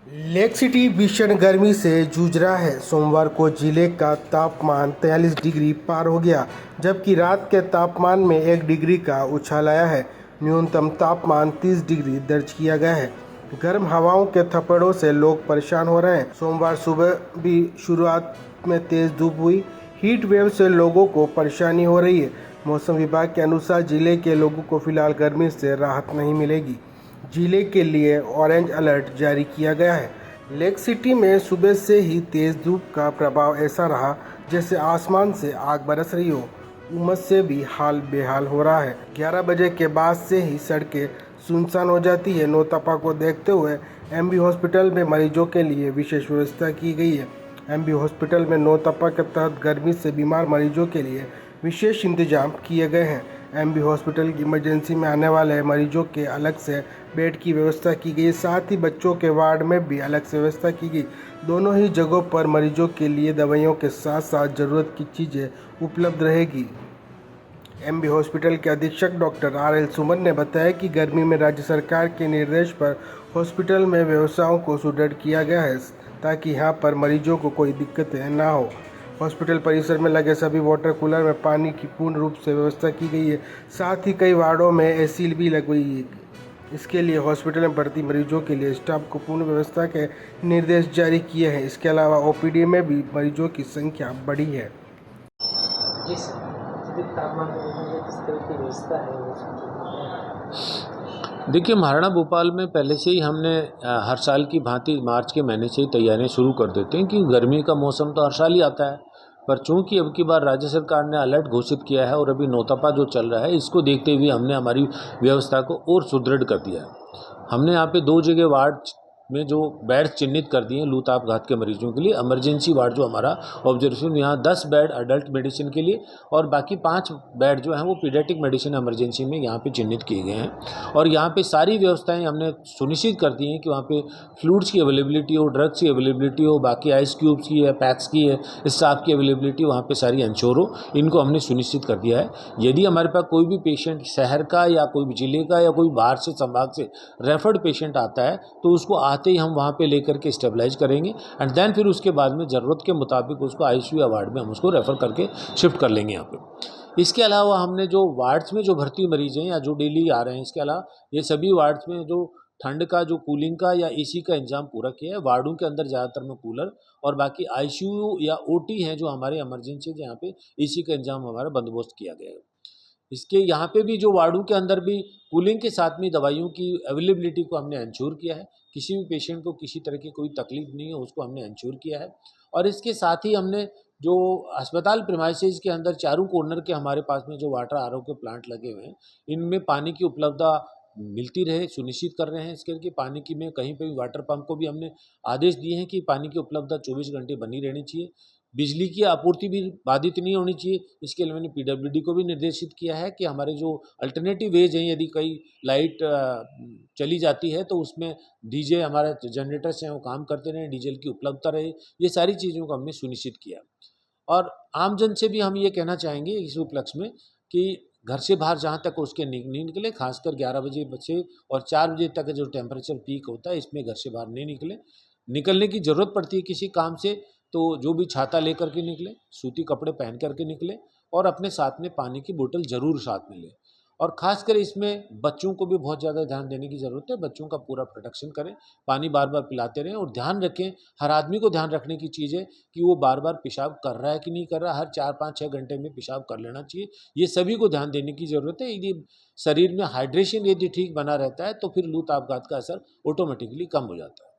Lake city भीषण गर्मी से जूझ रहा है। सोमवार को जिले का तापमान 43 डिग्री पार हो गया, जबकि रात के तापमान में 1 डिग्री का उछाल आया है। न्यूनतम तापमान 30 डिग्री दर्ज किया गया है। गर्म हवाओं के थप्पड़ों से लोग परेशान हो रहे हैं। सोमवार सुबह भी शुरुआत में तेज धूप हुई। हीट वेव से लोगों को परेशानी हो रही है। मौसम विभाग के अनुसार जिले के लोगों को फिलहाल गर्मी से राहत नहीं मिलेगी। जिले के लिए ऑरेंज अलर्ट जारी किया गया है। लेक सिटी में सुबह से ही तेज धूप का प्रभाव ऐसा रहा जैसे आसमान से आग बरस रही हो। उमस से भी हाल बेहाल हो रहा है। 11 बजे के बाद से ही सड़कें सुनसान हो जाती है। नौतपा को देखते हुए एमबी हॉस्पिटल में मरीजों के लिए विशेष व्यवस्था की गई है। एमबी हॉस्पिटल में नौतपा के तहत गर्मी से बीमार मरीजों के लिए विशेष इंतजाम किए गए हैं। एमबी हॉस्पिटल की इमरजेंसी में आने वाले मरीजों के अलग से बेड की व्यवस्था की गई। साथ ही बच्चों के वार्ड में भी अलग से व्यवस्था की गई। दोनों ही जगहों पर मरीजों के लिए दवाइयों के साथ साथ ज़रूरत की चीज़ें उपलब्ध रहेगी। एमबी हॉस्पिटल के अधीक्षक डॉक्टर RL सुमन ने बताया कि गर्मी में राज्य सरकार के निर्देश पर हॉस्पिटल में व्यवस्थाओं को सुदृढ़ किया गया है, ताकि यहां पर मरीजों को कोई दिक्कतें ना हो। हॉस्पिटल परिसर में लगे सभी वाटर कूलर में पानी की पूर्ण रूप से व्यवस्था की गई है। साथ ही कई वार्डों में एसी भी लगी है। इसके लिए हॉस्पिटल में भर्ती मरीजों के लिए स्टाफ को पूर्ण व्यवस्था के निर्देश जारी किए हैं। इसके अलावा ओपीडी में भी मरीजों की संख्या बढ़ी है। जी सर, तापमान में किस तरह की व्यवस्था है देखिए, महाराणा भोपाल में पहले से ही हमने हर साल की भांति मार्च के महीने से ही तैयारियां शुरू कर देते हैं कि गर्मी का मौसम तो हर साल ही आता है, पर चूंकि अब की बार राज्य सरकार ने अलर्ट घोषित किया है और अभी नौतपा जो चल रहा है, इसको देखते हुए हमने हमारी व्यवस्था को और सुदृढ़ कर दिया है। हमने यहाँ पे 2 जगह वार्ड में जो बेड्स चिन्हित कर दिए हैं लू ताप घात के मरीजों के लिए। इमरजेंसी वार्ड जो हमारा ऑब्जर्वेशन, यहाँ 10 बेड अडल्ट मेडिसिन के लिए और बाकी 5 बेड जो हैं वो पीडियाट्रिक मेडिसिन इमरजेंसी में यहाँ पे चिन्हित किए गए हैं। और यहाँ पे सारी व्यवस्थाएं हमने सुनिश्चित कर दी हैं कि वहाँ पे फ्लूइड्स की अवेलेबिलिटी हो, ड्रग्स की अवेलेबिलिटी हो, बाकी आइस क्यूब्स की है, पैक्स की है, स्टाफ की अवेलेबिलिटी वहाँ पे सारी इंश्योर हो, इनको हमने सुनिश्चित कर दिया है। यदि हमारे पास कोई भी पेशेंट शहर का या कोई भी जिले का या कोई बाहर से संभाग से रेफर्ड पेशेंट आता है तो उसको आते ही हम वहाँ पे लेकर के स्टेबलाइज करेंगे एंड देन फिर उसके बाद में ज़रूरत के मुताबिक उसको आईसीयू या वार्ड में हम उसको रेफ़र करके शिफ्ट कर लेंगे यहाँ पे। इसके अलावा हमने जो वार्ड्स में जो भर्ती मरीज हैं या जो डेली आ रहे हैं, इसके अलावा ये सभी वार्ड्स में जो ठंड का, जो कूलिंग का या एसी का इंतजाम पूरा किया है। वार्डों के अंदर ज़्यादातर में कूलर और बाकी आईसीयू या ओटी हैं जो हमारे इमरजेंसी, जहाँ पे एसी का इंतजाम हमारा बंदोबस्त किया गया है। इसके यहाँ पे भी जो वार्डों के अंदर भी कूलिंग के साथ में दवाइयों की अवेलेबिलिटी को हमने इंश्योर किया है। किसी भी पेशेंट को किसी तरह की कोई तकलीफ नहीं है, उसको हमने इंश्योर किया है। और इसके साथ ही हमने जो अस्पताल प्रीमाइसेस के अंदर चारों कॉर्नर के हमारे पास में जो वाटर आरओ के प्लांट लगे हुए हैं, इनमें पानी की उपलब्धता मिलती रहे सुनिश्चित कर रहे हैं। इसके लिए पानी की में कहीं पे भी वाटर पंप को भी हमने आदेश दिए हैं कि पानी की उपलब्धता 24 घंटे बनी रहनी चाहिए। बिजली की आपूर्ति भी बाधित नहीं होनी चाहिए। इसके लिए मैंने पीडब्ल्यूडी को भी निर्देशित किया है कि हमारे जो अल्टरनेटिव वेज हैं, यदि कई लाइट चली जाती है तो उसमें डीजे, हमारे जनरेटर्स हैं वो काम करते रहें, डीजल की उपलब्धता रहे। ये सारी चीज़ों को हमने सुनिश्चित किया। और आमजन से भी हम ये कहना चाहेंगे इस उपलक्ष्य में कि घर से बाहर जहाँ तक उसके नहीं निकले, खासकर 11 बजे से और 4 बजे तक जो टेम्परेचर पीक होता है, इसमें घर से बाहर नहीं निकले। निकलने की ज़रूरत पड़ती है किसी काम से तो जो भी छाता लेकर के निकले, सूती कपड़े पहन करके निकले और अपने साथ में पानी की बोतल ज़रूर साथ में लें। और ख़ासकर इसमें बच्चों को भी बहुत ज़्यादा ध्यान देने की ज़रूरत है। बच्चों का पूरा प्रोटेक्शन करें, पानी बार बार पिलाते रहें और ध्यान रखें, हर आदमी को ध्यान रखने की चीज़ है कि वो बार बार पेशाब कर रहा है कि नहीं कर रहा। हर 4, 5, 6 घंटे में पेशाब कर लेना चाहिए। ये सभी को ध्यान देने की ज़रूरत है। यदि शरीर में हाइड्रेशन यदि ठीक बना रहता है तो फिर लू ताप घात का असर ऑटोमेटिकली कम हो जाता है।